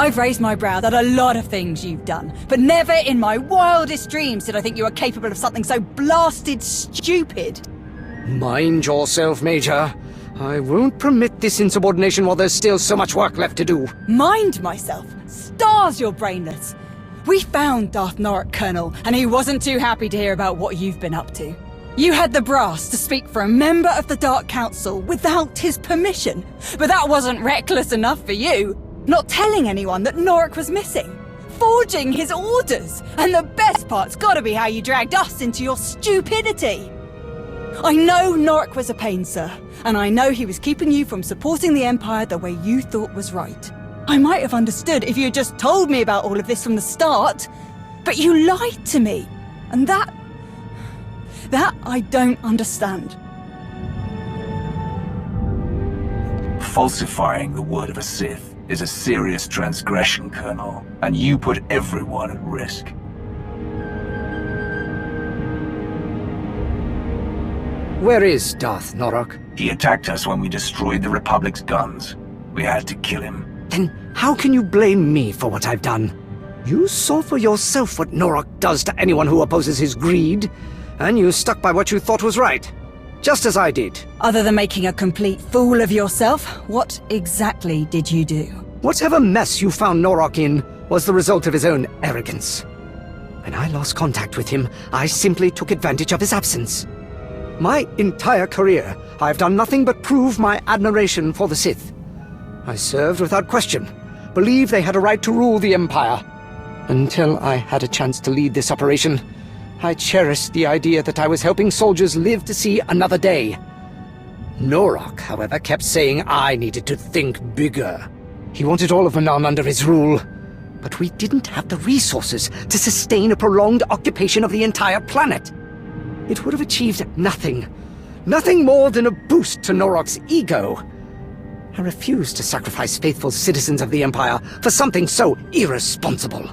I've raised my brow at a lot of things you've done, but never in my wildest dreams did I think you were capable of something so blasted stupid. Mind yourself, Major. I won't permit this insubordination while there's still so much work left to do. Mind myself? Stars, you're brainless. We found Darth Norok, Colonel, and he wasn't too happy to hear about what you've been up to. You had the brass to speak for a member of the Dark Council without his permission, but that wasn't reckless enough for you. Not telling anyone that Norok was missing. Forging his orders. And the best part's gotta be how you dragged us into your stupidity. I know Norok was a pain, sir, and I know he was keeping you from supporting the Empire the way you thought was right. I might have understood if you had just told me about all of this from the start, but you lied to me, and that I don't understand. Falsifying the word of a Sith is a serious transgression, Colonel, and you put everyone at risk. Where is Darth Norok? He attacked us when we destroyed the Republic's guns. We had to kill him. Then how can you blame me for what I've done? You saw for yourself what Norok does to anyone who opposes his greed, and you stuck by what you thought was right. Just as I did. Other than making a complete fool of yourself, what exactly did you do? Whatever mess you found Norok in was the result of his own arrogance. When I lost contact with him, I simply took advantage of his absence. My entire career, I've done nothing but prove my admiration for the Sith. I served without question, believed they had a right to rule the Empire. Until I had a chance to lead this operation, I cherished the idea that I was helping soldiers live to see another day. Norok, however, kept saying I needed to think bigger. He wanted all of Manaan under his rule, but we didn't have the resources to sustain a prolonged occupation of the entire planet. It would have achieved nothing. Nothing more than a boost to Norok's ego. I refused to sacrifice faithful citizens of the Empire for something so irresponsible.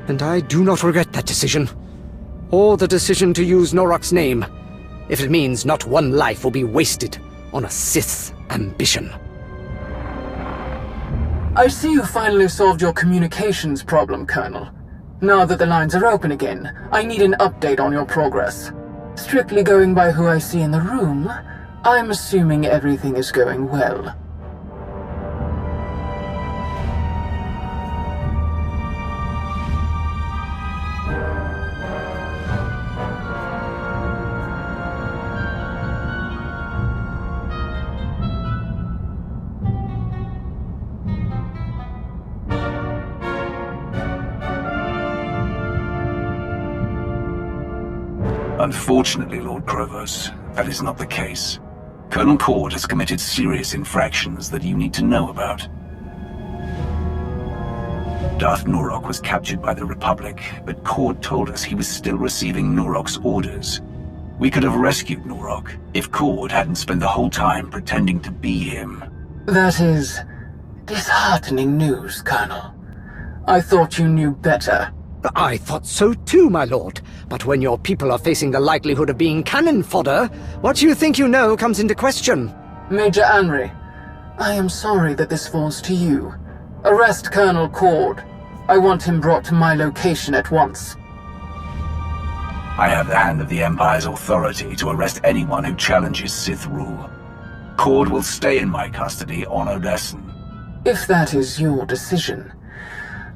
And I do not regret that decision. Or the decision to use Norok's name, if it means not one life will be wasted on a Sith's ambition. I see you finally solved your communications problem, Colonel. Now that the lines are open again, I need an update on your progress. Strictly going by who I see in the room, I'm assuming everything is going well. Unfortunately, Lord Provost, that is not the case. Colonel Cord has committed serious infractions that you need to know about. Darth Norok was captured by the Republic, but Cord told us he was still receiving Norok's orders. We could have rescued Norok if Cord hadn't spent the whole time pretending to be him. That is disheartening news, Colonel. I thought you knew better. I thought so too, my lord. But when your people are facing the likelihood of being cannon fodder, what you think you know comes into question. Major Henry, I am sorry that this falls to you. Arrest Colonel Cord. I want him brought to my location at once. I have the hand of the Empire's authority to arrest anyone who challenges Sith rule. Cord will stay in my custody on Odessen. If that is your decision,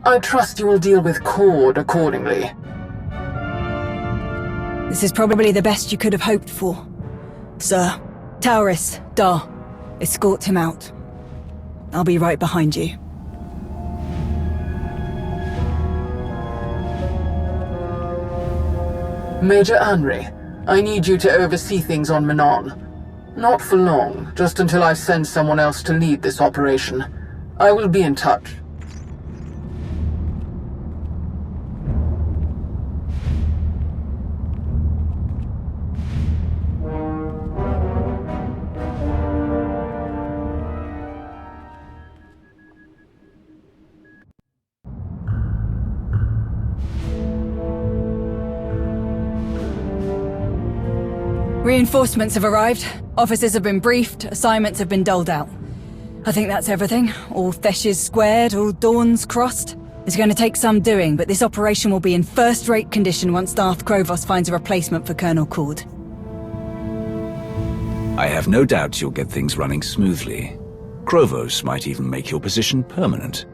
I trust you will deal with Cord accordingly. This is probably the best you could have hoped for. Sir, Tauris, Dar, escort him out. I'll be right behind you. Major Henry, I need you to oversee things on Manaan. Not for long, just until I send someone else to lead this operation. I will be in touch. Reinforcements have arrived, officers have been briefed, assignments have been doled out. I think that's everything. All Theshes squared, all dawns crossed. It's going to take some doing, but this operation will be in first-rate condition once Darth Krovos finds a replacement for Colonel Cord. I have no doubt you'll get things running smoothly. Krovos might even make your position permanent.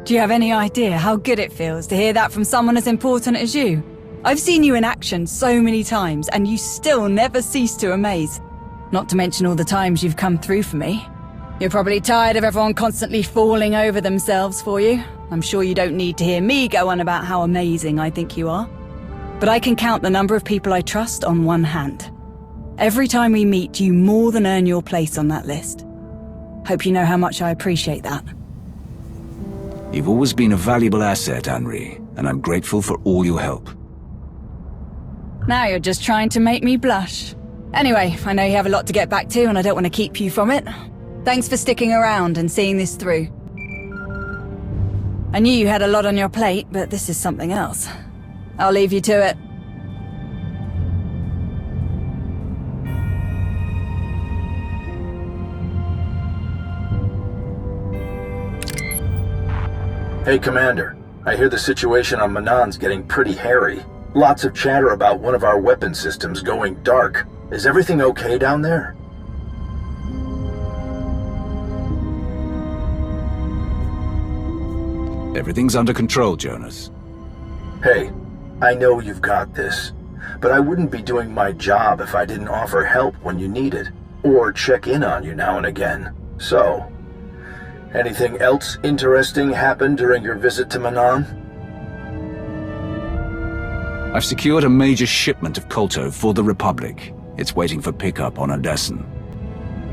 Do you have any idea how good it feels to hear that from someone as important as you? I've seen you in action so many times, and you still never cease to amaze. Not to mention all the times you've come through for me. You're probably tired of everyone constantly falling over themselves for you. I'm sure you don't need to hear me go on about how amazing I think you are. But I can count the number of people I trust on one hand. Every time we meet, you more than earn your place on that list. Hope you know how much I appreciate that. You've always been a valuable asset, Henri, and I'm grateful for all your help. Now you're just trying to make me blush. Anyway, I know you have a lot to get back to, and I don't want to keep you from it. Thanks for sticking around and seeing this through. I knew you had a lot on your plate, but this is something else. I'll leave you to it. Hey, Commander. I hear the situation on Manaan's getting pretty hairy. Lots of chatter about one of our weapon systems going dark. Is everything okay down there? Everything's under control, Jonas. Hey, I know you've got this, but I wouldn't be doing my job if I didn't offer help when you need it, or check in on you now and again. So, anything else interesting happen during your visit to Manaan? I've secured a major shipment of Kolto for the Republic. It's waiting for pickup on Odessen.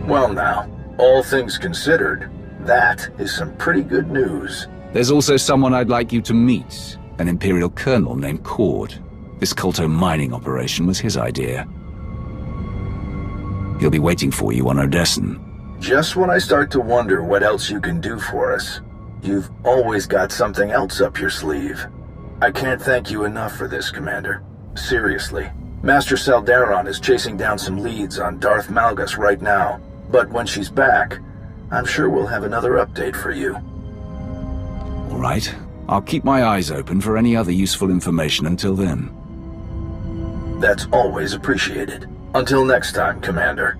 Well now, all things considered, that is some pretty good news. There's also someone I'd like you to meet, an Imperial Colonel named Cord. This Kolto mining operation was his idea. He'll be waiting for you on Odessen. Just when I start to wonder what else you can do for us, you've always got something else up your sleeve. I can't thank you enough for this, Commander. Seriously. Master Saldaron is chasing down some leads on Darth Malgus right now, but when she's back, I'm sure we'll have another update for you. All right. I'll keep my eyes open for any other useful information until then. That's always appreciated. Until next time, Commander.